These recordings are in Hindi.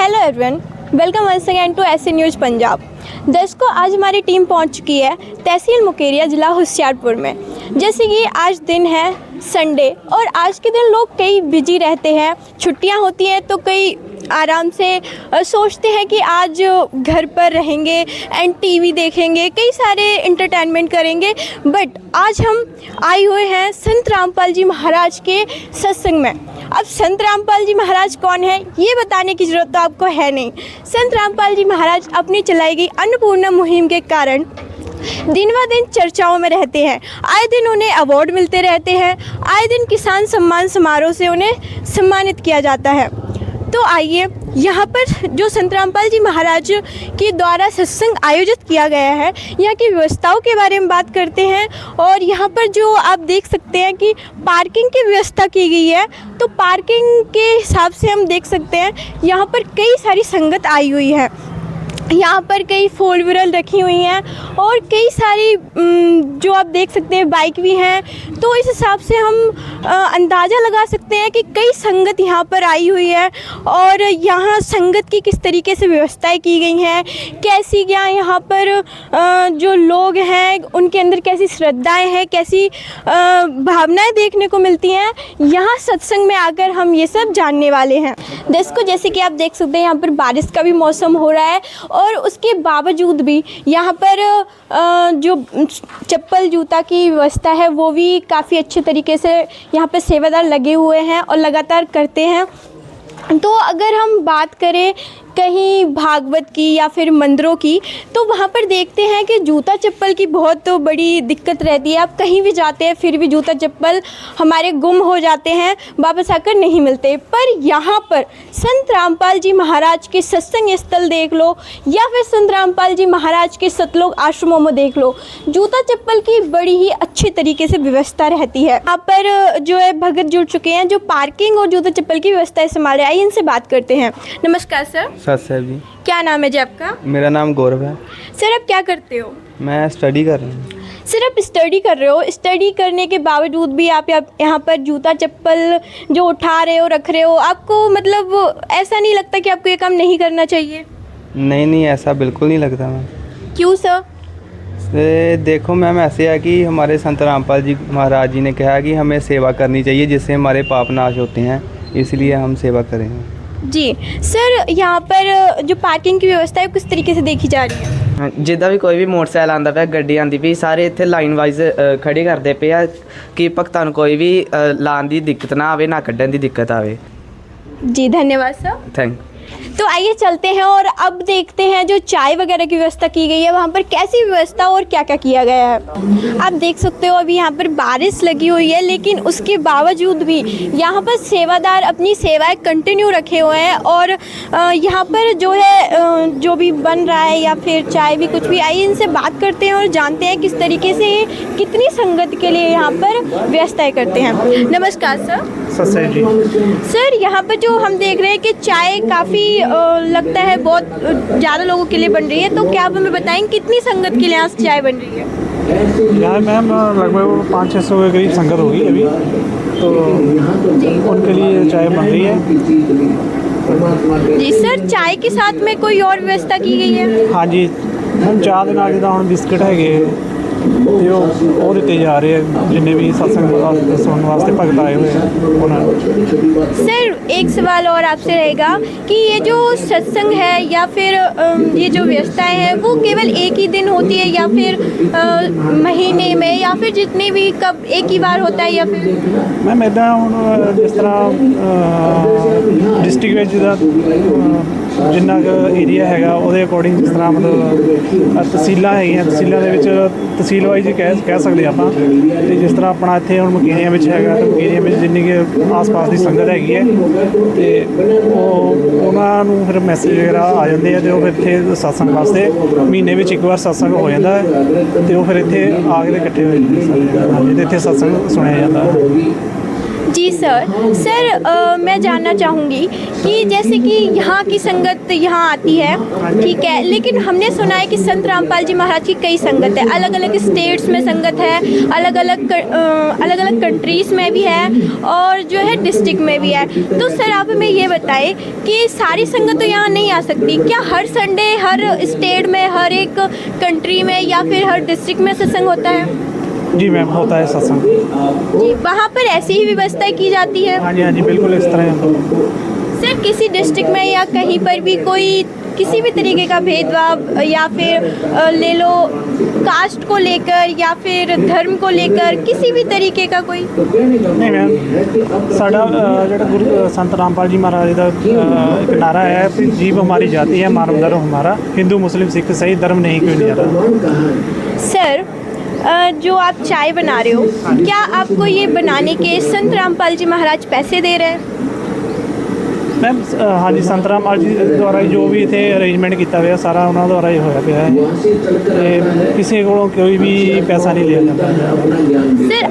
Hello everyone, welcome once again to ऐसे न्यूज़ पंजाब। दर्शकों, आज हमारी टीम पहुंच चुकी है तहसील मुकेरिया, ज़िला होशियारपुर में। जैसे कि आज दिन है संडे और आज के दिन लोग कई बिजी रहते हैं, छुट्टियां होती हैं तो कई आराम से सोचते हैं कि आज घर पर रहेंगे एंड टीवी देखेंगे, कई सारे एंटरटेनमेंट करेंगे। बट आज हम आए हुए हैं संत रामपाल जी महाराज के सत्संग में। अब संत रामपाल जी महाराज कौन है ये बताने की ज़रूरत तो आपको है नहीं। संत रामपाल जी महाराज अपनी चलाई गई अन्नपूर्णा मुहिम के कारण दिन ब दिन चर्चाओं में रहते हैं। आए दिन उन्हें अवार्ड मिलते रहते हैं, आए दिन किसान सम्मान समारोह से उन्हें सम्मानित किया जाता है। तो आइए यहाँ पर जो संत रामपाल जी महाराज के द्वारा सत्संग आयोजित किया गया है, यहाँ की व्यवस्थाओं के बारे में बात करते हैं। और यहाँ पर जो आप देख सकते हैं कि पार्किंग की व्यवस्था की गई है, तो पार्किंग के हिसाब से हम देख सकते हैं यहाँ पर कई सारी संगत आई हुई है। यहाँ पर कई फोर व्हीलर रखी हुई हैं और कई सारी जो आप देख सकते हैं बाइक भी हैं। तो इस हिसाब से हम अंदाज़ा लगा सकते हैं कि कई संगत यहाँ पर आई हुई है और यहाँ संगत की किस तरीके से व्यवस्थाएं की गई हैं, कैसी क्या यहाँ पर जो लोग हैं उनके अंदर कैसी श्रद्धाएं हैं, कैसी भावनाएं देखने को मिलती हैं, यहाँ सत्संग में आकर हम ये सब जानने वाले हैं। दोस्तों, जैसे कि आप देख सकते हैं यहाँ पर बारिश का भी मौसम हो रहा है और उसके बावजूद भी यहाँ पर जो चप्पल जूता की व्यवस्था है वो भी काफ़ी अच्छे तरीके से यहाँ पे सेवादार लगे हुए हैं और लगातार करते हैं। तो अगर हम बात करें कहीं भागवत की या फिर मंदिरों की, तो वहाँ पर देखते हैं कि जूता चप्पल की बहुत बड़ी दिक्कत रहती है। आप कहीं भी जाते हैं फिर भी जूता चप्पल हमारे गुम हो जाते हैं, वापस आकर नहीं मिलते। पर यहाँ पर संत रामपाल जी महाराज के सत्संग स्थल देख लो या फिर संत रामपाल जी महाराज के सतलोक आश्रमों में देख लो, जूता चप्पल की बड़ी ही अच्छी तरीके से व्यवस्था रहती है। यहाँ पर जो है भगत जुड़ चुके हैं जो पार्किंग और जूता चप्पल की व्यवस्था संभाल रहे हैं। आइए इनसे बात करते हैं। नमस्कार सर। सर जी, क्या नाम है जी आपका? मेरा नाम गौरव है। सर आप क्या करते हो? मैं स्टडी कर रहा हूँ। सर आप स्टडी कर रहे हो, स्टडी करने के बावजूद भी आप यहाँ पर जूता चप्पल जो उठा रहे हो, रख रहे हो, आपको मतलब ऐसा नहीं लगता कि आपको ये काम नहीं करना चाहिए? नहीं, ऐसा बिल्कुल नहीं लगता मैम। क्यों सर? देखो मैम, ऐसे है कि हमारे संत रामपाल जी महाराज जी ने कहा कि हमें सेवा करनी चाहिए जिससे हमारे पाप नाश होते हैं, इसलिए हम सेवा करेंगे। जी सर, यहाँ पर जो पार्किंग की व्यवस्था है किस तरीके से देखी जा रही है? जिद्दां भी कोई भी मोटरसाइकिल आंदा पिया, गड्डी आंदी पई, सारे इत्थे लाइन वाइज खड़ी करदे पे आ कि भगतां नूं कोई भी लाण दी दिक्कत ना आवे, ना कड्ढण दी दिक्कत आवे। जी धन्यवाद सर। थैंक। तो आइए चलते हैं और अब देखते हैं जो चाय वगैरह की व्यवस्था की गई है वहाँ पर कैसी व्यवस्था और क्या क्या किया गया है। आप देख सकते हो अभी यहाँ पर बारिश लगी हुई है, लेकिन उसके बावजूद भी यहाँ पर सेवादार अपनी सेवाएं कंटिन्यू रखे हुए हैं और यहाँ पर जो है जो भी बन रहा है या फिर चाय भी कुछ भी, आइए इनसे बात करते हैं और जानते हैं किस तरीके से कितनी संगत के लिए यहाँ पर व्यवस्थाएँ करते हैं। नमस्कार सर। सर, यहाँ पर जो हम देख रहे हैं कि चाय काफ़ी लगता है बहुत ज़्यादा लोगों के लिए बन रही है, तो क्या आप हमें बताएंगे कितनी संगत के लिए यहाँ से चाय बन रही है? यहाँ मैम लगभग 500-600 के करीब संगत होगी अभी, तो उनके लिए चाय बन रही है। जी सर, चाय के साथ में कोई और व्यवस्था की गई है? हाँ जी, चाह ਦੇ ਨਾਲ ਜਿੱਦਾਂ ਹੁਣ ਬਿਸਕਟ ਹੈਗੇ ਤੇ ਉਹ ਦਿੱਤੇ ਜਾ ਰਹੇ ਆ जिन्हें भी सत्संग सुनने वास्ते भगत आए हुए हैं उन्होंने। सर एक सवाल और आपसे रहेगा कि ये जो सत्संग है या फिर ये जो व्यवस्थाएं हैं वो केवल एक ही दिन होती है या फिर महीने में या फिर जितने भी कब एक ही बार होता है या फिर? मैम इदा ਹੁਣ जिस तरह डिस्ट्रिक्ट जिन्ना एरिया हैगा ਉਹਦੇ ਅਕੋਰਡਿੰਗ जिस तरह मतलब ਤਹਿਸੀਲਾਂ ਹੈਗੀਆਂ, ਤਹਿਸੀਲਾਂ ਦੇ ਵਿੱਚ ਤਹਿਸੀਲ ਵਾਈਜ਼ ਹੀ ਕਹਿ ਸਕਦੇ ਆਪਾਂ। ਤੇ ਜਿਸ ਤਰ੍ਹਾਂ ਆਪਣਾ ਇੱਥੇ ਹੁਣ ਮਕੇਰੀਆਂ ਵਿੱਚ ਹੈਗਾ, ਤੇ ਮਕੇਰੀਆਂ ਵਿੱਚ ਜਿੰਨੀ ਕਿ ਆਸ-ਪਾਸ ਦੀ ਸੰਗਤ ਹੈਗੀ ਹੈ ਤੇ ਉਹਨਾਂ ਨੂੰ ਫਿਰ ਮੈਸੇਜ ਵਗੈਰਾ ਆ ਜਾਂਦੇ ਆ ਤੇ ਉਹ ਫਿਰ ਇੱਥੇ ਸਤਸੰਗ ਵਾਸਤੇ ਮਹੀਨੇ ਵਿੱਚ ਇੱਕ ਵਾਰ ਸਤਸੰਗ ਹੋ ਜਾਂਦਾ ਹੈ ਤੇ ਉਹ ਫਿਰ ਇੱਥੇ ਆ ਕੇ ਇਕੱਠੇ ਹੋ ਜਾਂਦੇ। ਹਾਂਜੀ, ਤੇ ਇੱਥੇ ਸਤਸੰਗ ਸੁਣਿਆ ਜਾਂਦਾ। जी सर। मैं जानना चाहूँगी कि जैसे कि यहाँ की संगत यहाँ आती है, ठीक है, लेकिन हमने सुना है कि संत रामपाल जी महाराज की कई संगत है, अलग अलग स्टेट्स में संगत है, अलग अलग कंट्रीज़ में भी है और जो है डिस्ट्रिक्ट में भी है। तो सर आप हमें ये बताएं कि सारी संगत तो यहाँ नहीं आ सकती, क्या हर संडे हर स्टेट में, हर एक कंट्री में या फिर हर डिस्ट्रिक्ट में सत्संग होता है? जी मैम, होता है सत्संग। जी, वहाँ पर ऐसी ही व्यवस्था की जाती है? हाँ जी बिल्कुल इस तरह। सर किसी डिस्ट्रिक्ट में या कहीं पर भी कोई किसी भी तरीके का भेदभाव या फिर ले लो कास्ट को लेकर या फिर धर्म को लेकर किसी भी तरीके का कोई? नहीं मैम, साडा ਜਿਹੜਾ गुरु संत रामपाल जी महाराज का एक नारा है कि जीव हमारी जाति है, मानव धर्म हमारा, हिंदू मुस्लिम सिख सही धर्म नहीं कोई न्यारा। सर जो आप चाय बना रहे हो, क्या आपको ये बनाने के संत रामपाल जी महाराज पैसे दे रहे हैं? मैम हाँ जी, संत रामपाल जी द्वारा जो भी इतने अरेंजमेंट किया हुआ सारा उन्होंने द्वारा ही होया पिया है, ते किसी को कोई भी पैसा नहीं लिया जाता। सर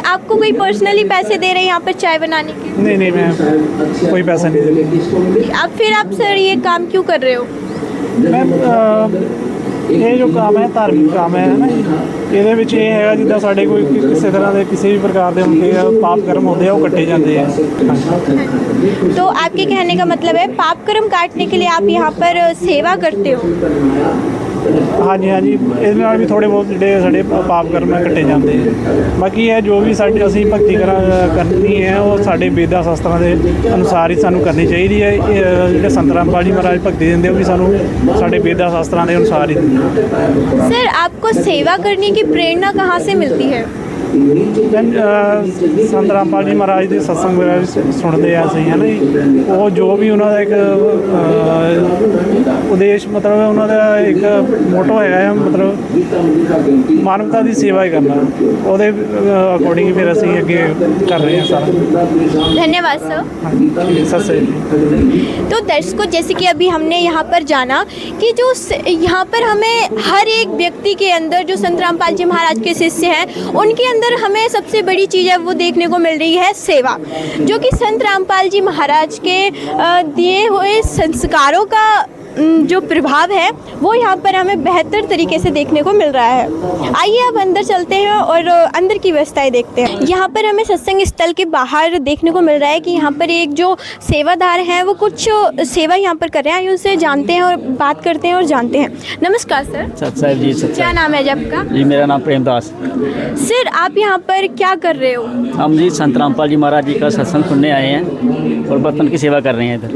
आपको कोई पर्सनली पैसे दे रहे हैं यहाँ पर चाय बनाने के? नहीं मैम, कोई पैसा नहीं दे रहे। फिर आप सर ये काम क्यों कर रहे हो? मैम ये जो काम है धार्मिक काम है ना, ਇਹਦੇ ਵਿੱਚ ਇਹ ਹੈਗਾ ਜਿੱਦਾਂ ਸਾਡੇ ਕੋਈ ਕਿਸੇ ਤਰ੍ਹਾਂ ਦੇ ਕਿਸੇ ਵੀ ਪ੍ਰਕਾਰ ਦੇ ਹੁੰਦੇ ਆ ਪਾਪ ਕਰਮ ਹੁੰਦੇ ਆ ਉਹ ਕੱਟੇ ਜਾਂਦੇ ਆ। तो आपके कहने का मतलब है पाप कर्म काटने के लिए आप यहाँ पर सेवा करते हो? हाँ जी ਇਹਦੇ ਨਾਲ ਵੀ ਥੋੜੇ ਬਹੁਤ ਜਿਹੜੇ ਸਾਡੇ ਪਾਪ ਕਰਮ ਕੱਟੇ ਜਾਂਦੇ ਆ। ਬਾਕੀ ਇਹ ਜੋ ਵੀ ਸਾਡੇ ਅਸੀਂ ਭਗਤੀ ਕਰਨੀ ਹੈ ਉਹ ਸਾਡੇ ਵੇਦਾਂ ਸ਼ਾਸਤਰਾਂ ਦੇ ਅਨੁਸਾਰ ਹੀ ਸਾਨੂੰ ਕਰਨੀ ਚਾਹੀਦੀ ਹੈ। ਜਿਹੜੇ ਸੰਤ ਰਾਮਪਾਲ ਜੀ ਮਹਾਰਾਜ ਭਗਤੀ ਦਿੰਦੇ ਉਹ ਵੀ ਸਾਨੂੰ ਸਾਡੇ ਵੇਦਾਂ ਸ਼ਾਸਤਰਾਂ ਦੇ ਅਨੁਸਾਰ ਹੀ ਦਿੰਦੇ। सर आपको सेवा करने की प्रेरणा कहाँ से मिलती है? ਸੰਤ ਰਾਮਪਾਲ ਜੀ ਮਹਾਰਾਜ ਦੇ ਸਤਸੰਗ ਵਗੈਰਾ ਸੁਣਦੇ ਆ ਅਸੀਂ ਹੈ ਨਾ ਜੀ, ਉਹ ਜੋ ਵੀ ਉਹਨਾਂ ਦਾ ਇੱਕ ਉਦੇਸ਼ ਮਤਲਬ ਉਹਨਾਂ ਦਾ ਇੱਕ ਮੋਟੋ ਹੈਗਾ ਹੈ, ਮਤਲਬ ਮਾਨਵਤਾ ਦੀ ਸੇਵਾ ਹੀ ਕਰਨਾ, ਉਹਦੇ ਅਕੋਰਡਿੰਗ ਫਿਰ ਅਸੀਂ ਅੱਗੇ ਕਰ ਰਹੇ ਹਾਂ ਸਾਰਾ। धन्यवाद सर। ਹਾਂਜੀ ਸਤਿ ਸ੍ਰੀ ਅਕਾਲ। तो दर्शकों जैसे कि अभी हमने यहाँ पर जाना कि जो यहाँ पर हमें हर एक व्यक्ति के अंदर जो संत रामपाल जी महाराज के शिष्य हैं उनके अंदर हमें सबसे बड़ी चीज़ है वो देखने को मिल रही है सेवा, जो कि संत रामपाल जी महाराज के दिए हुए संस्कारों का जो प्रभाव है वो यहाँ पर हमें बेहतर तरीके से देखने को मिल रहा है। आइए अब अंदर चलते हैं और अंदर की व्यवस्थाएं देखते हैं। यहाँ पर हमें सत्संग स्थल के बाहर देखने को मिल रहा है कि यहाँ पर एक जो सेवादार हैं वो कुछ सेवा यहाँ पर कर रहे हैं। आइए उनसे जानते हैं और बात करते हैं और जानते हैं। नमस्कार सर। सत साहिब जी, सत क्या नाम है जी आपका? जी मेरा नाम प्रेमदास। सर आप यहाँ पर क्या कर रहे हो? हम जी संत रामपाल जी महाराज जी का सत्संग सुनने आए हैं और बर्तन की सेवा कर रहे हैं इधर।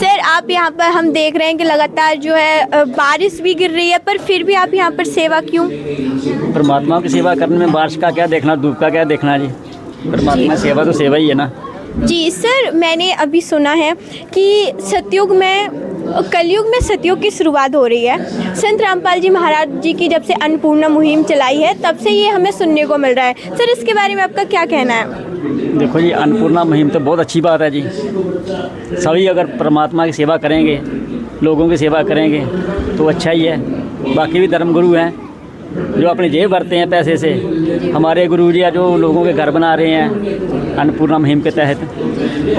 सर आप यहाँ पर हम देख रहे हैं कि लगातार जो है बारिश भी गिर रही है, पर फिर भी आप यहाँ पर सेवा क्यों? परमात्मा की सेवा करने में बारिश का क्या देखना, धूप का क्या देखना जी, परमात्मा सेवा तो सेवा ही है ना। जी सर, मैंने अभी सुना है कि कलयुग में सतयुग की शुरुआत हो रही है। संत रामपाल जी महाराज जी की जब से अन्नपूर्णा मुहिम चलाई है तब से ये हमें सुनने को मिल रहा है। सर इसके बारे में आपका क्या कहना है? देखो जी, अन्नपूर्णा मुहिम तो बहुत अच्छी बात है जी। सभी अगर परमात्मा की सेवा करेंगे, लोगों की सेवा करेंगे तो अच्छा ही है। बाकी भी धर्मगुरु हैं जो अपनी जेब भरते हैं पैसे से। हमारे गुरु जी जो लोगों के घर बना रहे हैं अन्नपूर्णा मुहिम के तहत,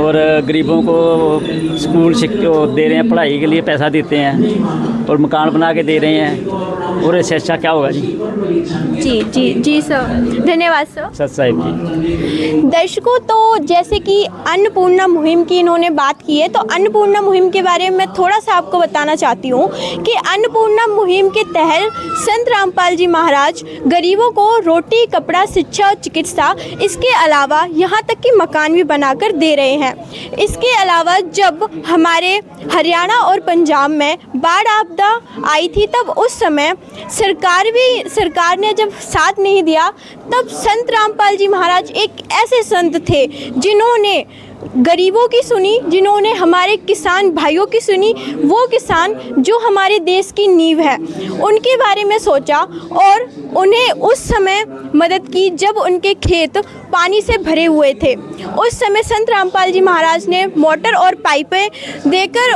और गरीबों को स्कूल दे रहे हैं, पढ़ाई के लिए पैसा देते हैं और मकान बना के दे रहे हैं, और इससे अच्छा क्या होगा जी। जी जी जी सर, धन्यवाद सर। सत साहिब जी। दर्शकों तो जैसे कि अन्नपूर्णा मुहिम की इन्होंने बात की है, तो अन्नपूर्णा मुहिम के बारे में मैं थोड़ा सा आपको बताना चाहती हूँ कि अन्नपूर्णा मुहिम के तहत संत रामपाल जी महाराज गरीबों को रोटी, कपड़ा, शिक्षा और चिकित्सा, इसके अलावा यहाँ तक कि मकान भी बनाकर दे रहे हैं। इसके अलावा जब हमारे हरियाणा और पंजाब में बाढ़ आपदा आई थी तब उस समय सरकार ने जब साथ नहीं दिया, तब संत रामपाल जी महाराज एक ऐसे संत थे जिन्होंने गरीबों की सुनी, जिन्होंने हमारे किसान भाइयों की सुनी, वो किसान जो हमारे देश की नींव है, उनके बारे में सोचा और उन्हें उस समय मदद की जब उनके खेत पानी से भरे हुए थे। उस समय संत रामपाल जी महाराज ने मोटर और पाइपें देकर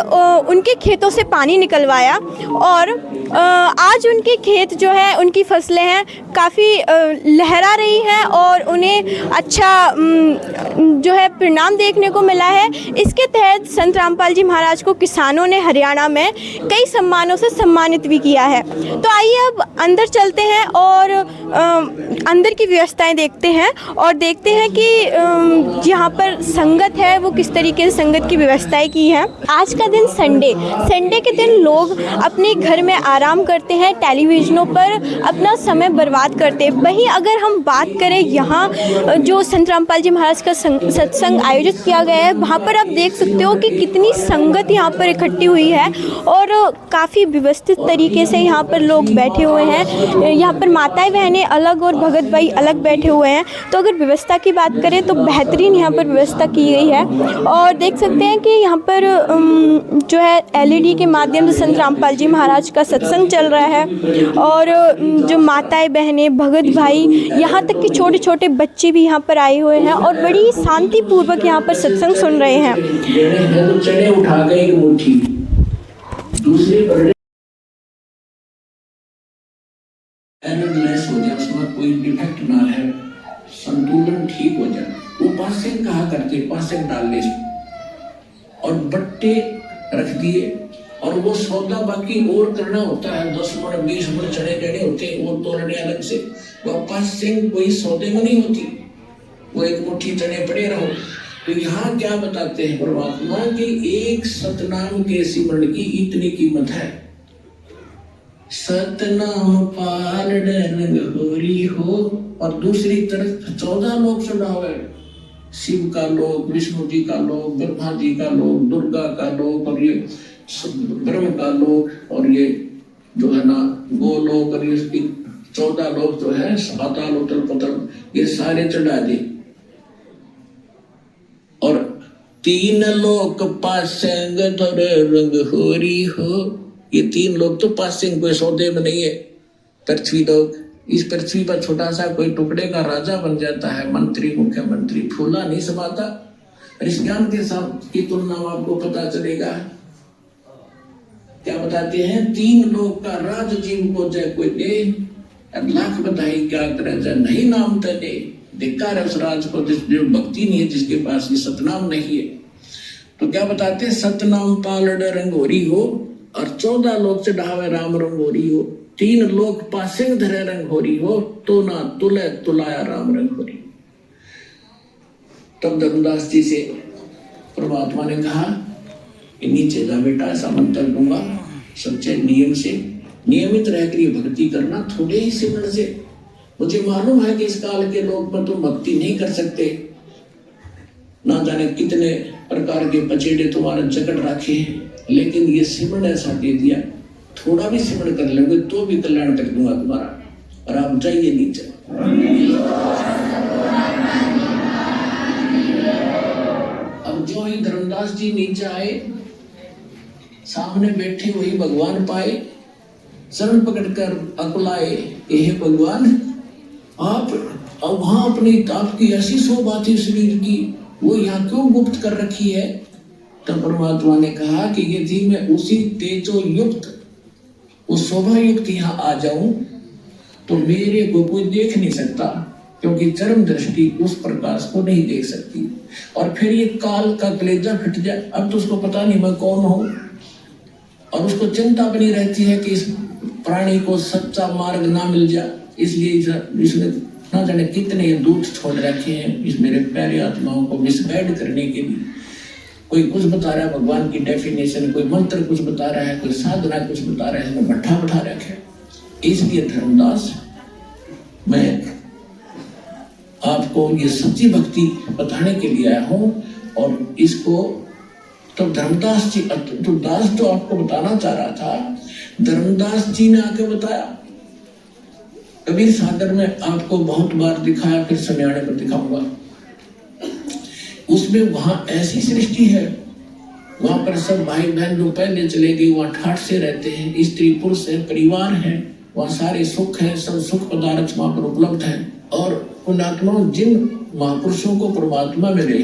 उनके खेतों से पानी निकलवाया और आज उनके खेत जो है, उनकी फसलें हैं, काफ़ी लहरा रही हैं और उन्हें अच्छा जो है परिणाम देखने को मिला है। इसके तहत संत रामपाल जी महाराज को किसानों ने हरियाणा में कई सम्मानों से सम्मानित भी किया है। तो आइए अब अंदर चलते हैं और अंदर की व्यवस्थाएं देखते हैं और देखते हैं कि यहाँ पर संगत है वो किस तरीके से संगत की व्यवस्थाएं की है। आज का दिन संडे के दिन लोग अपने घर में आराम करते हैं, टेलीविज़नों पर अपना समय बर्बाद करते हैं। वहीं अगर हम बात करें यहाँ जो संत रामपाल जी महाराज का सत्संग आयोजित किया गया है, वहाँ पर आप देख सकते हो कि कितनी संगत यहाँ पर इकट्ठी हुई है और काफ़ी व्यवस्थित तरीके से यहाँ पर लोग बैठे हुए हैं। यहाँ पर माताएं बहनें अलग और भगत भाई अलग बैठे हुए हैं। तो अगर व्यवस्था की बात करें तो बेहतरीन यहाँ पर व्यवस्था की गई है और देख सकते हैं कि यहाँ पर जो है LED के माध्यम से संत रामपाल जी महाराज का सत्संग चल रहा है और जो माताएं बहनें भगत भाई यहाँ तक कि छोटे छोटे बच्चे भी यहाँ पर आए हुए हैं और बड़ी शांतिपूर्वक यहाँ पर सत्संग सुन रहे हैं। चने उठा गए एक मुट्ठी, दूसरे बरडे एनर्लेस हो जाए, उसमें कोई डिफेक्ट ना है, संतुलन ठीक हो जाए। वो पासिंग कहा करते, पासिंग डाल ले और बट्टे रख दिए और वो सौदा बाकी और करना होता है। 10 मन 20 मन चने लेने होते हैं, वो तोड़ने अलग से। वो पासिंग कोई सौदे में नहीं होती, वो एक मुट्ठी चने पड़े रहो। तो यहाँ क्या बताते हैं परमात्मा कि एक सतनाम के सिमरण की इतनी कीमत है। सतनाम पाल रंग होरी हो और दूसरी तरफ 14 लोग चढ़ावे, शिव का लोक, विष्णु जी का लोक, ब्रह्मा जी का लोक, दुर्गा का लोक और ये ब्रह्म का लोक और ये जो है ना गोलोक और ये 14 लोग जो है पाताल उतल पतल, ये सारे चढ़ा दे। और 3 लोक पासेंग थोड़े रंग होरी हो, ये 3 लोग तो पासेंग कोई सौदे में नहीं है। पृथ्वी लोग, इस पृथ्वी पर छोटा सा कोई टुकड़े का राजा बन जाता है, मंत्री मुख्यमंत्री, फूला नहीं समाता। इस ज्ञान के साथ की तुलना आपको पता चलेगा। क्या बताते हैं, 3 लोग का राज जीव को जय कोई दे, लाख बधाई क्या करे जय नहीं नाम तने। धिक्कार है उस राज को जो भक्ति नहीं है, जिसके पास ये सतनाम नहीं है। तो क्या बताते हैं, सतनाम पालड़ रंगोरी हो और 14 लोग चढ़ावे राम रंगोरी हो, 3 लोग पासिंग धरे रंगोरी हो, तो ना तुले तुलाया राम रंगोरी। तब धर्मदास जी से परमात्मा ने कहा कि नीचे जा बेटा, ऐसा मंत्र दूंगा, सच्चे नियम से नियमित रहकर ये भक्ति करना, थोड़े ही सिमरण से। मुझे मालूम है कि इस काल के लोग पर तुम भक्ति नहीं कर सकते, ना जाने कितने प्रकार के पचेड़े तुम्हारे जकड़ रखे हैं, लेकिन ये सिमरण ऐसा दे दिया, थोड़ा भी सिमरण कर लेंगे तो भी कल्याण कर दूंगा तुम्हारा। और आप जाइए नीचे। अब जो ही धर्मदास जी नीचे आए, सामने बैठे वही भगवान पाए, शरण पकड़कर अकुलाए, हे भगवान आप अब वहां अपनी आपकी ऐसी शोभा थी शरीर की, वो यहाँ क्यों गुप्त कर रखी है। तब परमात्मा ने कहा कि यदि मैं उसी तेजो युक्त उस शोभा युक्त यहाँ आ जाऊं तो मेरे को कोई देख नहीं सकता, क्योंकि चरम दृष्टि उस प्रकाश को नहीं देख सकती। और फिर ये काल का कलेजा फट जाए, अब तो उसको पता नहीं मैं कौन हूं, और उसको चिंता बनी रहती है कि इस प्राणी को सच्चा मार्ग ना मिल जाए। इसलिए इसने ना जाने कितने दूत छोड़ रखे हैं इस मेरे प्यारे आत्माओं को मिसगाइड करने के लिए। कोई कुछ बता रहा है भगवान की डेफिनेशन, कोई मंत्र कुछ बता रहा है, कोई साधना कुछ बता रहा है, भट्ठा बैठा रखे। इसलिए धर्मदास, मैं आपको ये सच्ची भक्ति बताने के लिए आया हूँ। और इसको तो धर्मदास जी, तो दास तो आपको बताना चाह रहा था, धर्मदास जी ने आके बताया। कबीर सागर में आपको बहुत बार दिखाया, फिर सन्याड़े पर दिखाऊंगा। उसमें वहां ऐसी सृष्टि है, वहां पर सब भाई बहन जो पहले चले गए वहां ठाठ से रहते हैं, स्त्री पुरुष है, परिवार है, वहाँ सारे सुख है, सब सुख पदार्थ वहाँ पर उपलब्ध है। और उन आत्माओं, जिन महापुरुषों को परमात्मा मिले,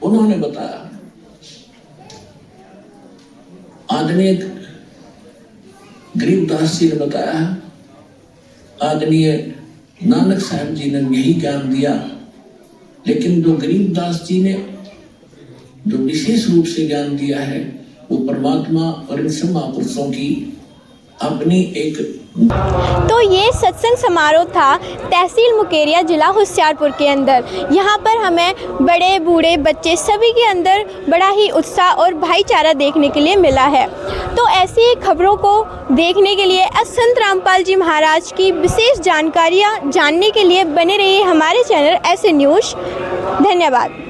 उन्होंने बताया। आदरणीय गरीबदास जी ने बताया, आदरणीय नानक साहब जी ने यही ज्ञान दिया। लेकिन जो गरीबदास जी ने जो विशेष रूप से ज्ञान दिया है, वो परमात्मा और इन सब महापुरुषों की अपनी एक। तो ये सत्संग समारोह था तहसील मुकेरिया ज़िला होशियारपुर के अंदर। यहाँ पर हमें बड़े बूढ़े बच्चे सभी के अंदर बड़ा ही उत्साह और भाईचारा देखने के लिए मिला है। तो ऐसी खबरों को देखने के लिए संत रामपाल जी महाराज की विशेष जानकारियाँ जानने के लिए बने रहिए हमारे चैनल ऐसे न्यूज़। धन्यवाद।